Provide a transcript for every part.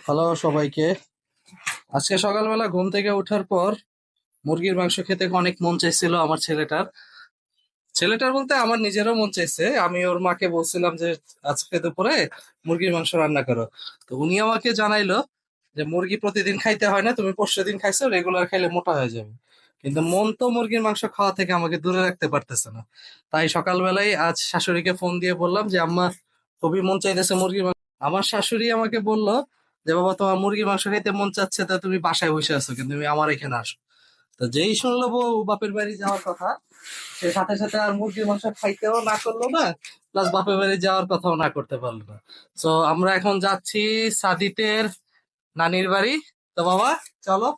Hello সবাইকে। আজকে সকালবেলা ঘুম থেকে ওঠার পর মুরগির মাংস খেতে অনেক মন চাইছিল আমার ছেলেটার। ছেলেটার বলতে আমার নিজেরও মন চাইছে। আমি ওর মাকে বলছিলাম যে আজকে দুপুরে মুরগির মাংস রান্না করো। তো উনি আমাকে জানাইলো যে মুরগি প্রতিদিন খাইতে হয় না, তুমি পরশু দিন খাইছো, রেগুলার খাইলে মোটা হয়ে যাবে। কিন্তু মন তো মুরগির মাংস খাওয়া থেকে আমাকে দূরে রাখতে পারতেছে না। তাই সকালবেলায় আজ শাশুড়িকে ফোন দিয়ে বললাম যে আম্মা, খুবই মন চাইতেছে মুরগির মাংস। আমার শাশুড়ি আমাকে বললো যে বাবা, তোমার মুরগির মাংস খাইতে মন চাচ্ছে, তা তুমি বাসায় বসে আছো, কিন্তু তুমি আমার এখানে আসো। তো যেই শুনলো বউ বাপের বাড়ি যাওয়ার কথা, সে সাথে সাথে আর মুরগির মাংস খাইতেও না করলো না, প্লাস বাপের বাড়ি যাওয়ার কথাও না করতে পারলো না। তো আমরা এখন যাচ্ছি সাদিতের নানির বাড়ি। তো বাবা, চলো।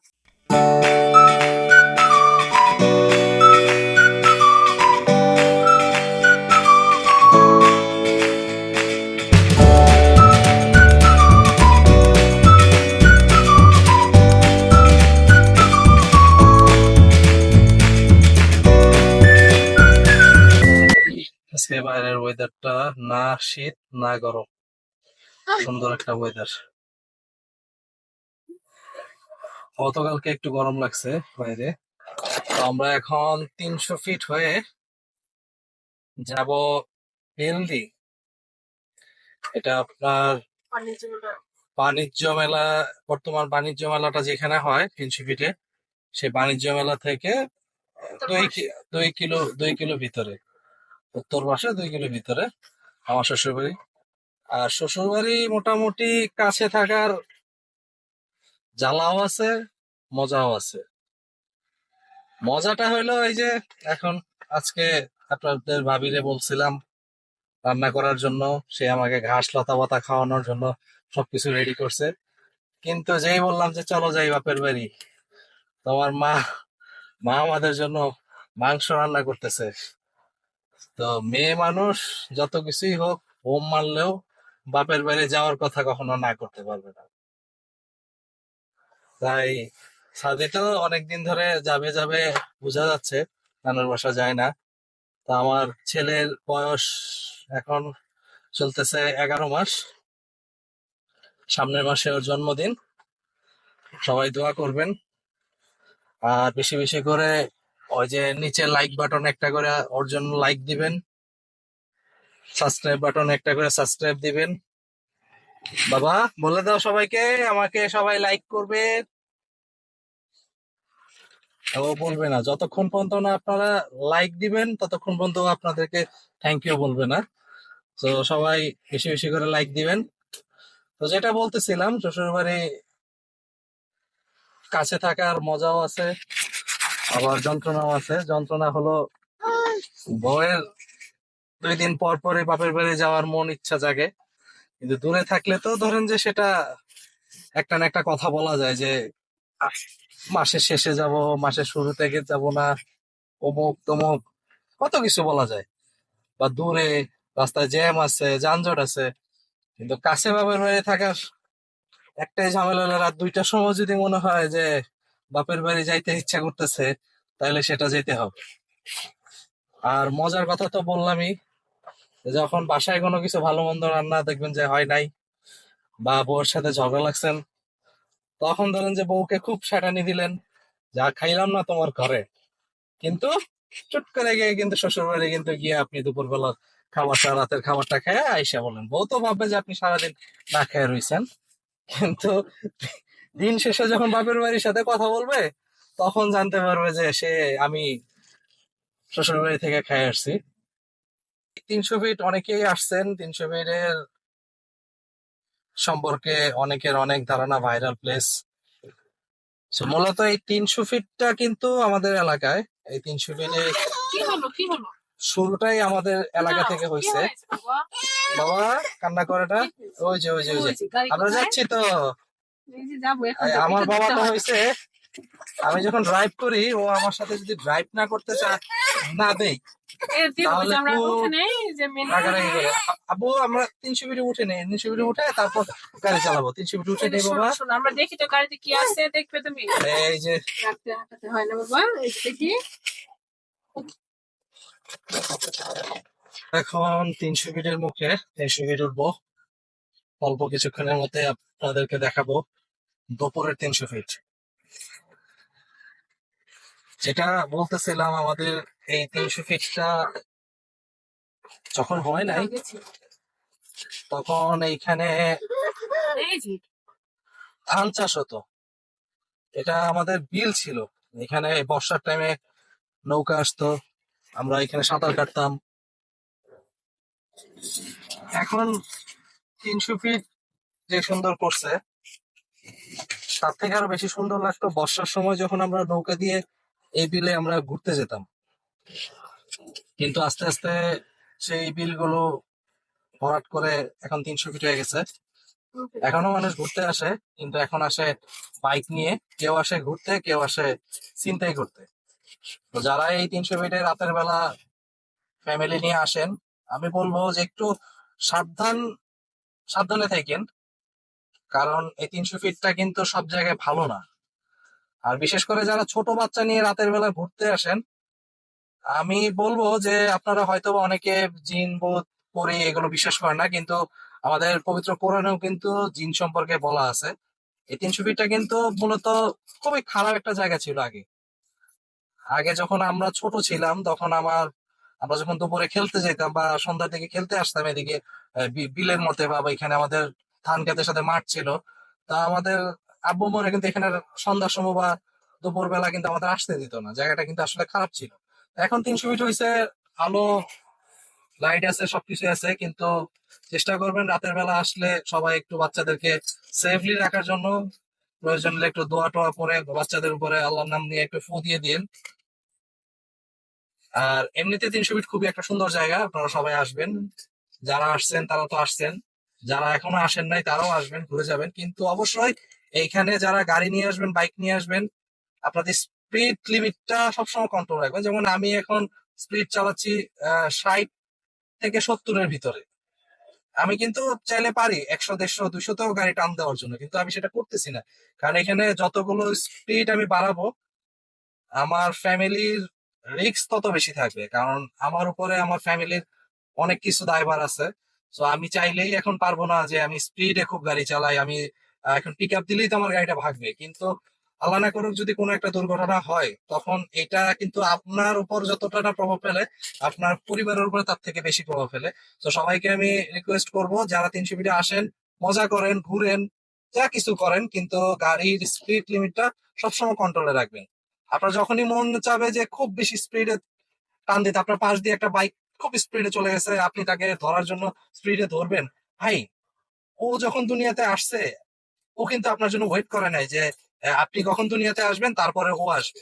আজকে বাইরের ওয়েদারটা না শীত না গরম, সুন্দর একটা ওয়েদার। গতকালকে একটু গরম লাগছে বাইরে। তো আমরা এখন 300 ফিট হয়ে যাব হেলদি। এটা আপনার বাণিজ্য মেলা, বর্তমান বাণিজ্য মেলাটা যেখানে হয় 300 ফিটে, সেই বাণিজ্য মেলা থেকে 2 কিলো ভিতরে, উত্তর পাশে 2 কিলো ভিতরে আমার শ্বশুর বাড়ি। আর শ্বশুর বাড়ি মোটামুটি কাছে থাকার জ্বালাও আছে, মজাও আছে। মজাটা হইলো এই যে এখন আজকে আপনাদের ভাবিরে বলছিলাম রান্না করার জন্য, সে আমাকে ঘাস লতা পাতা খাওয়ানোর জন্য সবকিছু রেডি করছে। কিন্তু যেই বললাম যে চলো যাই বাপের বাড়ি, তোমার মা মা আমাদের জন্য মাংস রান্না করতেছে। তো মেয়ে মানুষ যত কিছুই হোক, বোম মারলেও বাপের বাড়ি যাওয়ার কথা কখনো না করতে পারবে না। তাই সাদি তো অনেকদিন ধরে যাবে যাবে বোঝা যাচ্ছে, নানুর বাসা যায় না। তা আমার ছেলের বয়স এখন চলতেছে 11 মাস। সামনের মাসে ওর জন্মদিন। সবাই দোয়া করবেন। আর বেশি বেশি করে ওই যে নিচে লাইক বাটন একটা করে ওর জন্য লাইক দিবেন, সাবস্ক্রাইব বাটন একটা করে সাবস্ক্রাইব দিবেন। বাবা, বলে দাও সবাইকে আমাকে সবাই লাইক করবে। ও বলবে না, যতক্ষণ পর্যন্ত না আপনারা লাইক দিবেন ততক্ষণ পর্যন্ত ও আপনাদেরকে থ্যাংক ইউ বলবে না। তো সবাই বেশি বেশি করে লাইক দিবেন। তো যেটা বলতেছিলাম, শ্বশুর বাড়ি কাছে থাকার মজাও আছে, আবার যন্ত্রণাও আছে। যন্ত্রণা হলো বউয়ের 2 দিন পর পরে বাপের বাড়ি যাওয়ার মন ইচ্ছা জাগে। কিন্তু দূরে থাকলে তো ধরেন যে সেটা একটা না একটা কথা বলা যায় যে আহ, মাসের শেষে যাব, মাসের শুরু থেকে যাব না, অমুক তমুক, কত কিছু বলা যায়। বা দূরে রাস্তায় জ্যাম আছে, যানজট আছে। কিন্তু কাছে বাপের বাড়ি থাকার একটাই ঝামেলা হলো, রাত 2টার সময় যদি মনে হয় যে বাপের বাড়ি যাইতে ইচ্ছা করতেছে, তাহলে সেটা যেতে হবে। আর মজার কথা তো বললামই, যখন বাসায় কোনো কিছু ভালো মন্দ রান্না দেখবেন যে হয় নাই, বা বউর সাথে ঝগড়া লাগছেন, তখন ধরেন যে বউকে খুব শাটানি দিলেন, যা খাইলাম না তোমার ঘরে, কিন্তু চুট করে গিয়ে কিন্তু শ্বশুর বাড়ি কিন্তু গিয়ে আপনি দুপুরবেলা খাবারটা, রাতের খাবারটা খেয়ে আইসা বলেন, বউ তো ভাববে যে আপনি সারাদিন না খেয়ে রইছেন। কিন্তু দিন শেষে যখন বাপের বাড়ির সাথে কথা বলবে, তখন জানতে পারবে যে আমি শ্বশুর বাড়ি থেকে খেয়ে আসছি। 300 ফিট অনেকেই আসছেন, 300 ফিটের সম্পর্কে অনেকের অনেক ধারণা, ভাইরাল প্লেস। মূলত এই 300 ফিটটা কিন্তু আমাদের এলাকায়, এই 300 ফিটে শুরুটাই আমাদের এলাকা থেকে হয়েছে। বাবা, কান্না করে না। ওই যে আমরা যাচ্ছি তো। আমার বাবাটা হয়েছে, আমি যখন ড্রাইভ করি, ও আমার সাথে যদি ড্রাইভ না করতে না দেই, তাহলে রাগারাগি করে। আবু, আমরা 300 ফিটে উঠে নেই, 300 ফিটে উঠে তারপর গাড়ি চালাবো। 300 ফিট উঠে নেই বাবা। আমরা দেখি তো গাড়িতে কি আছে, দেখবে তুমি। এই যে হয় না বাবা, দেখি। এখন 300 ফিটের মুখে 300 ফিট উঠবো। অল্প কিছুক্ষণের মধ্যে আপনাদেরকে দেখাবো দুপুরের 300 ফিট। যেটা বলতেছিলাম, আমাদের এই 300 ফিটটা যখন হয় নাই তখন এইখানে ধান চাষ হতো। এটা আমাদের বিল ছিল। এখানে বর্ষার টাইমে নৌকা আসতো, আমরা এখানে সাঁতার কাটতাম। এখন 300 ফিট যে সুন্দর করছে, তার থেকে আরো বেশি সুন্দর লাগতো বর্ষার সময় যখন আমরা নৌকা দিয়ে এই বিলে আমরা ঘুরতে যেতাম। কিন্তু আস্তে আস্তে সেই বিলগুলো ভরাট করে এখন 300 ফিট হয়ে গেছে। এখনো মানুষ ঘুরতে আসে, কিন্তু এখন আসে বাইক নিয়ে। কেউ আসে ঘুরতে, কেউ আসে ছিনতাই করতে। তো যারা এই 300 ফিটে রাতের বেলা ফ্যামিলি নিয়ে আসেন, আমি বলবো যে একটু সাবধানে থাকেন, কারণ এই 300 ফিটটা কিন্তু সব জায়গায় ভালো না। আর বিশেষ করে যারা ছোট বাচ্চা নিয়ে রাতের বেলা ঘুরতে আসেন, আমি বলবো যে আপনারা হয়তো বা অনেকে জিন ভূত পরে এগুলো বিশ্বাস করেন না, কিন্তু আমাদের পবিত্র কোরআনেও কিন্তু জিন সম্পর্কে বলা আছে। এই 300 ফিটটা কিন্তু মূলত খুবই খারাপ একটা জায়গা ছিল আগে। আগে যখন আমরা ছোট ছিলাম তখন আমরা যখন দুপুরে খেলতে যেতাম বা সন্ধ্যার দিকে খেলতে আসতাম এদিকে, বিলের মধ্যে বা এখানে আমাদের ধান ক্ষেতের সাথে মাঠ ছিল। তা আমাদের আব্বু মনে কিন্তু এখানে সন্ধ্যার সময় বা দুপুর বেলা কিন্তু আমাদের আসতে দিত না। জায়গাটা কিন্তু আসলে খারাপ ছিল। এখন 300 ফিট হয়েছে, আলো লাইট আছে, সবকিছু আছে, কিন্তু চেষ্টা করবেন রাতের বেলা আসলে সবাই একটু বাচ্চাদেরকে সেফলি রাখার জন্য প্রয়োজন হলে একটু দোয়া টোয়া পরে বাচ্চাদের উপরে আল্লাহর নাম নিয়ে একটু ফু দিয়ে দিন। আর এমনিতে 300 ফিট খুবই একটা সুন্দর জায়গা, আপনারা সবাই আসবেন। যারা আসছেন তারা তো আসছেন, যারা এখনো আসেন নাই তারাও আসবেন, ঘুরে যাবেন। কিন্তু অবশ্যই এইখানে যারা গাড়ি নিয়ে আসবেন, বাইক নিয়ে আসবেন, আপনাদের স্পিড লিমিটটা সবসময় কন্ট্রোল রাখবেন। যেমন আমি এখন স্পিড চালাচ্ছি 60 থেকে 70-এর ভিতরে। আমি কিন্তু চাইলে পারি 100, 150, 200তেও গাড়ি টান দেওয়ার জন্য, কিন্তু আমি সেটা করতেছি না। কারণ এখানে যতগুলো স্পিড আমি বাড়াবো, আমার ফ্যামিলির রিস্ক তত বেশি থাকবে। কারণ আমার উপরে আমার ফ্যামিলির অনেক কিছু দায়ভার আছে। তো আমি চাইলেই এখন পারবো না যে আমি স্পিডে খুব গাড়ি চালাই। আমি এখন পিক আপ দিলেই তো আমার গাড়িটা ভাগবে, কিন্তু আল্লাহ না করুক যদি কোনো একটা দুর্ঘটনা হয়, তখন এটা কিন্তু আপনার উপর যতটা না প্রভাব ফেলে, আপনার পরিবারের উপরে তার থেকে বেশি প্রভাব ফেলে। তো সবাইকে আমি রিকোয়েস্ট করব, যারা 300 ফিটে আসেন, মজা করেন, ঘুরেন, যা কিছু করেন, কিন্তু গাড়ির স্পিড লিমিটটা সবসময় কন্ট্রোলে রাখবেন। আপনার যখনই মন চাবে যে খুব বেশি স্পিডে টান দিতে, আপনার পাশ দিয়ে একটা বাইক খুব স্পিডে চলে গেছে, আপনি তাকে ধরার জন্য স্পিডে ধরবেন, ভাই, ও যখন দুনিয়াতে আসছে, ও কিন্তু আপনার জন্য ওয়েট করে নাই যে আপনি কখন দুনিয়াতে আসবেন তারপরে ও আসবে।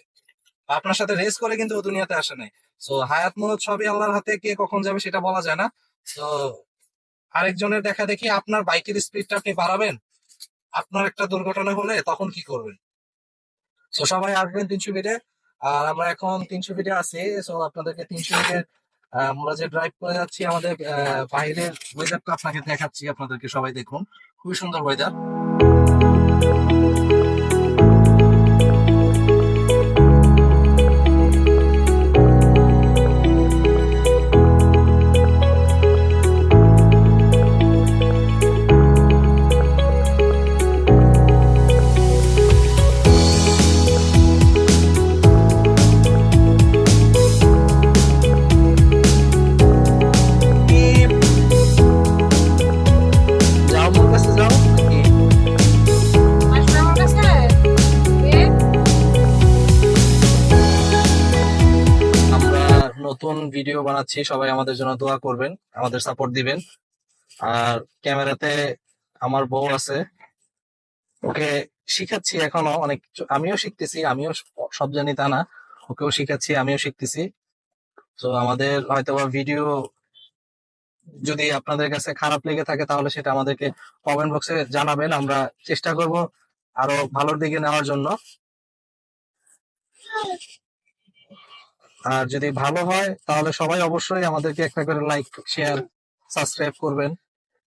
আপনার সাথে রেস করে কিন্তু ও দুনিয়াতে আসে নাই। তো হায়াত মৌত সবই আল্লাহর হাতে, কে কখন যাবে সেটা বলা যায় না। তো আরেকজনের দেখা দেখি আপনার বাইকের স্পিডটা আপনি বাড়াবেন, আপনার একটা দুর্ঘটনা হলে তখন কি করবেন? তো সবাই আসবেন 300 ফিটে। আর আমরা এখন 300 ফিটে আছি। তো আপনাদেরকে 300 ফিটের আমরা যে ড্রাইভ করে যাচ্ছি, আমাদের বাইরের ওয়েদারটা আপনাকে দেখাচ্ছি। আপনাদেরকে সবাই দেখুন, খুবই সুন্দর ওয়েদার। যাও মোর কাছে যাও নাকি? আমরা নতুন ভিডিও বানাচ্ছি, সবাই আমাদের জন্য দোয়া করবেন, আমাদের সাপোর্ট দিবেন। আর ক্যামেরাতে আমার বউ আছে, ওকে শিখাচ্ছি এখনো অনেক কিছু। আমিও শিখতেছি, আমিও সব জানি তা না, ওকেও শিখাচ্ছি, আমিও শিখতেছি। তো আমাদের হয়তো ভিডিও যদি আপনাদের কাছে খারাপ লেগে থাকে, তাহলে সেটা আমাদেরকে কমেন্ট বক্সে জানাবেন। আমরা চেষ্টা করব আরো ভালোর দিকে নেওয়ার জন্য। আর যদি ভালো হয় তাহলে সবাই অবশ্যই আমাদেরকে একটা করে লাইক, শেয়ার, সাবস্ক্রাইব করবেন,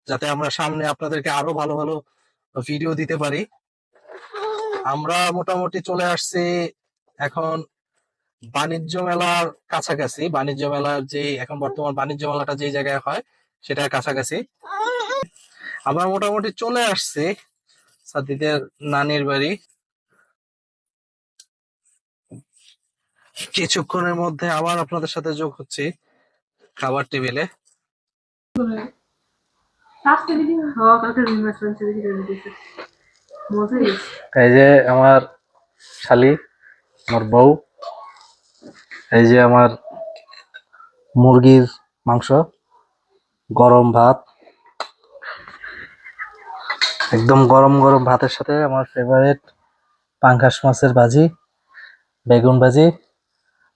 যাতে আমরা সামনে আপনাদেরকে আরো ভালো ভালো ভিডিও দিতে পারি। আমরা মোটামুটি চলে আসছি এখন বাণিজ্য মেলার কাছাকাছি। বাণিজ্য মেলার যে এখন বর্তমান বাণিজ্য মেলাটা যে জায়গায় হয়, সেটার কাছাকাছি। আবার মোটামুটি চলে আসছি সাদিদের নানির বাড়ি। কিছুক্ষণের মধ্যে আবার আপনাদের সাথে যোগ হচ্ছি খাবার টেবিলে। এই যে আমার শালি, আমার বউ, এই যে আমার মুরগির মাংস, গরম ভাত, একদম গরম গরম ভাতের সাথে আমার ফেভারিট পাঙ্গাস মাছের ভাজি, বেগুন ভাজি,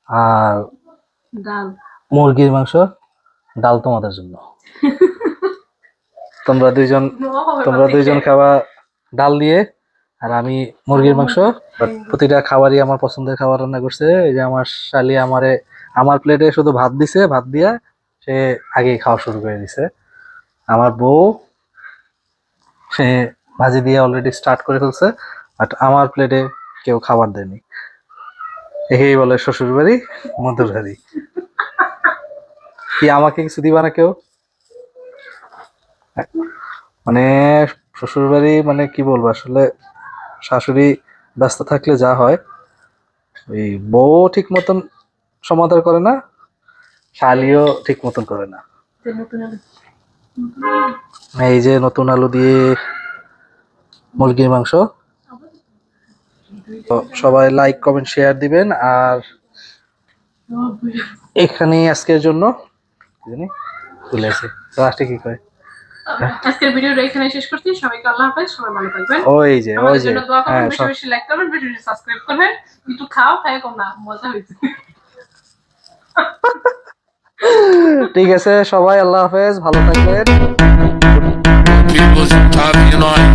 আর ডাল মুরগির মাংস। ডাল তোমাদের জন্য। তোমরা দুইজন খাওয়া ডাল দিয়ে, আর আমি মুরগির মাংস। প্রতিটা খাবারই আমার পছন্দের খাবার রান্না করছে। এই যে আমার শালি আমারে আমার প্লেটে শুধু ভাত দিছে, ভাত দিয়া সে আগেই খাওয়া শুরু করে দিছে। আমার বউ সে ভাজি দিয়ে অলরেডি স্টার্ট করে ফেলছে, বাট আমার প্লেটে কেউ খাবার দেয়নি। একেই বলে শ্বশুর বাড়ি মধুর হাড়ি। কি আমাকে কিছু দিবা না কেউ? মানে শ্বশুর বাড়ি মানে কি বলবো আসলে, শাশুড়ি ব্যস্ত থাকলে যা হয়, ওই বউ ঠিক মতন সমাধান করে না, শালিও ঠিক মতন করে না। এই যে নতুন আলু দিয়ে মুরগির মাংস। তো সবাই লাইক কমেন্ট শেয়ার দিবেন। আর এখানেই আজকের জন্য জানি ভুলে আছি লাস্টে কি কয়। আজকের ভিডিওটা এখানে শেষ করছি। সবাইকে আল্লাহ হাফেজ, সবাই ভালো থাকবেন। ওই যে আমাদের জন্য দোয়া করবেন, হ্যাঁ, বেশি বেশি লাইক করবেন, বেশি বেশি সাবস্ক্রাইব করবেন। একটু খাও, খাই কম না, মজা হয়েছে। ঠিক আছে, সবাই আল্লাহ হাফেজ, ভালো থাকবেন। People's top, you know.